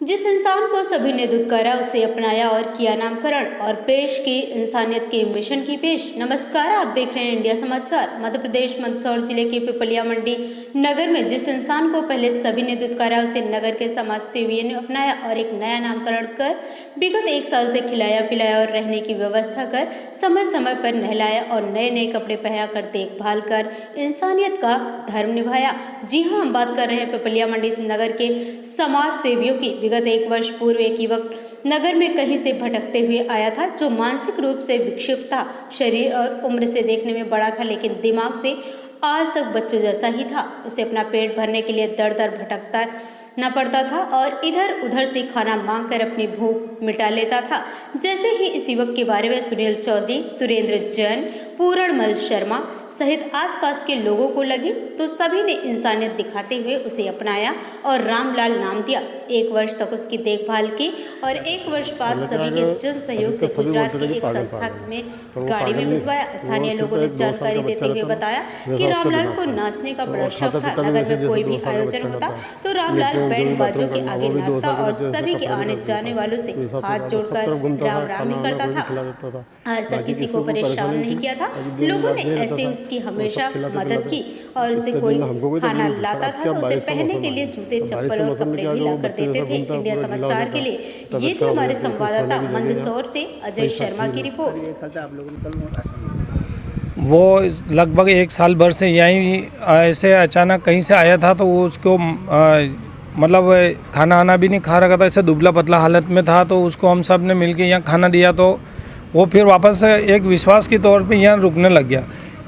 जिस इंसान को सभी ने दुत्कारा उसे अपनाया और किया नामकरण और पेश की इंसानियत के मिशन की पेश। नमस्कार, आप देख रहे हैं इंडिया समाचार। मध्य प्रदेश मंदसौर जिले के पिपलिया मंडी नगर में जिस इंसान को पहले सभी ने दुत्कारा उसे नगर के समाज सेवियों ने अपनाया और एक नया नामकरण कर विगत 1 साल से खिलाया पिलाया और रहने की व्यवस्था कर समय समय पर नहलाया और नए नए कपड़े पहना कर देखभाल कर इंसानियत का धर्म निभाया। जी हाँ, हम बात कर रहे हैं पिपलिया मंडी नगर के समाज सेवियों की। विगत 1 वर्ष पूर्व एक युवक नगर में कहीं से भटकते हुए आया था, जो मानसिक रूप से विक्षिप्त था। शरीर और उम्र से देखने में बड़ा था, लेकिन दिमाग से आज तक बच्चों जैसा ही था। उसे अपना पेट भरने के लिए दर दर भटकता न पड़ता था और इधर उधर से खाना मांगकर अपनी भूख मिटा लेता था। जैसे ही इस युवक के बारे में सुनील चौधरी, सुरेंद्र जैन, पूरणमल शर्मा सहित आसपास के लोगों को लगी, तो सभी ने इंसानियत दिखाते हुए उसे अपनाया और रामलाल नाम दिया। 1 वर्ष तक उसकी देखभाल की और 1 वर्ष बाद सभी के जन सहयोग से गुजरात की एक संस्था में गाड़ी में भिजवाया। स्थानीय लोगों ने जानकारी देते हुए बताया कि रामलाल को नाचने का बड़ा शौक था। नगर में कोई भी आयोजन होता तो रामलाल बैंड बाजों के आगे नाचता और सभी के आने जाने वालों से हाथ जोड़कर राम राम ही करता था। आज तक किसी को परेशान नहीं किया था। लोगों ने ऐसे उसकी हमेशा मदद की और उसे कोई खाना लाता था तो उसे पहनने के लिए जूते, चप्पल और कपड़े भी लाकर देते थे। इंडिया समाचार के लिए ये थे हमारे संवाददाता मंदसौर से अजय शर्मा की रिपोर्ट। वो लगभग 1 साल भर से यहीं ऐसे अचानक कहीं से आया था, तो वो उसको मतलब खाना आना भी नहीं खा रखा था, ऐसे दुबला पतला हालत में था। तो उसको हम सब ने मिलके यहाँ खाना दिया, तो वो फिर वापस एक विश्वास के तौर पे यहाँ रुकने लग गया।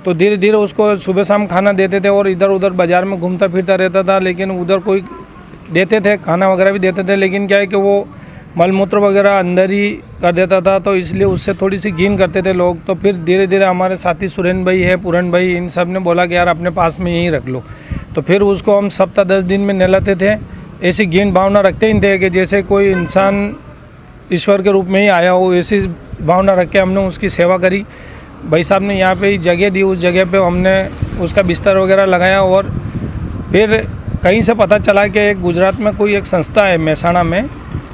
तो धीरे धीरे उसको सुबह शाम खाना देते थे और इधर उधर बाज़ार में घूमता फिरता रहता था, लेकिन उधर कोई देते थे, खाना वगैरह भी देते थे, लेकिन क्या है कि वो मलमूत्र वगैरह अंदर ही कर देता था, तो इसलिए उससे थोड़ी सी घिन करते थे लोग। तो फिर धीरे धीरे हमारे साथी सुरेंद्र भाई है, पूरण भाई, इन सब ने बोला कि यार अपने पास में यहीं रख लो। तो फिर उसको हम सप्ताह 10 दिन में नहलाते थे। ऐसी घिन भावना रखते ही थे कि जैसे कोई इंसान ईश्वर के रूप में ही आया हो, ऐसी भावना रख के हमने उसकी सेवा करी। भाई साहब ने यहाँ पे ही जगह दी, उस जगह पे हमने उसका बिस्तर वगैरह लगाया। और फिर कहीं से पता चला कि एक गुजरात में कोई एक संस्था है मेहसाणा में,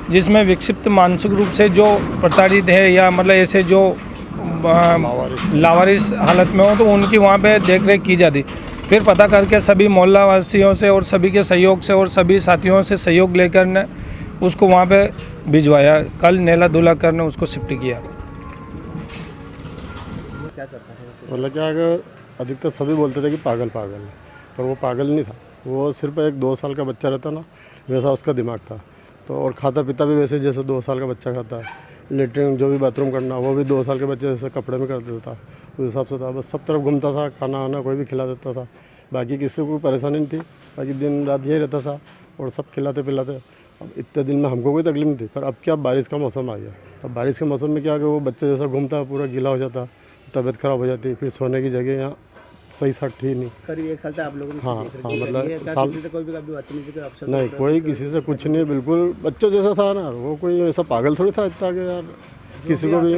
जिसमें विक्षिप्त मानसिक रूप से जो प्रताड़ित है या मतलब ऐसे जो लावारिस हालत में हो, तो उनकी वहाँ पे देख रेख की जाती। फिर पता करके सभी मोहल्ला वासियों से और सभी के सहयोग से और सभी साथियों से सहयोग लेकर ने उसको वहाँ पे भिजवाया। कल नेला धुला करने उसको शिफ्ट किया। मतलब क्या अधिकतर सभी बोलते थे कि पागल पागल है, पर वो पागल नहीं था। वो सिर्फ एक 2 साल का बच्चा रहता ना, वैसा उसका दिमाग था। तो और खाता पीता भी वैसे जैसे 2 साल का बच्चा खाता है। लेटरिन जो भी बाथरूम करना वो भी 2 साल के बच्चे जैसे कपड़े में कर देता था, उस हिसाब से था। बस सब तरफ घूमता था, खाना आना कोई भी खिला देता था, बाकी किसी को कोई परेशानी नहीं थी। बाकी दिन रात यही रहता था और सब खिलाते पिलाते। अब इतने दिन में हमको कोई तकलीफ नहीं थी, पर अब क्या बारिश का मौसम आ गया। अब बारिश के मौसम में क्या कि वो बच्चे जैसा घूमता, पूरा गीला हो जाता, तबीयत खराब हो जाती। फिर सोने की जगह यहाँ सही साट थी नहीं। करीब 1 साल तक आप लोगों ने हाँ मतलब साल से कोई भी बदतमीजी का ऑप्शन नहीं, कोई किसी से कुछ नहीं, बिल्कुल बच्चों जैसा था ना। वो कोई ऐसा पागल थोड़ी था इतना कि यार किसी को भी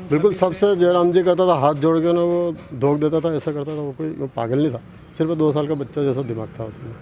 बिल्कुल सबसे जयराम जी करता था, हाथ जोड़ के ना वो धोख देता था, ऐसा करता था। वो कोई पागल नहीं था, सिर्फ 2 साल का बच्चा जैसा दिमाग था उसमें।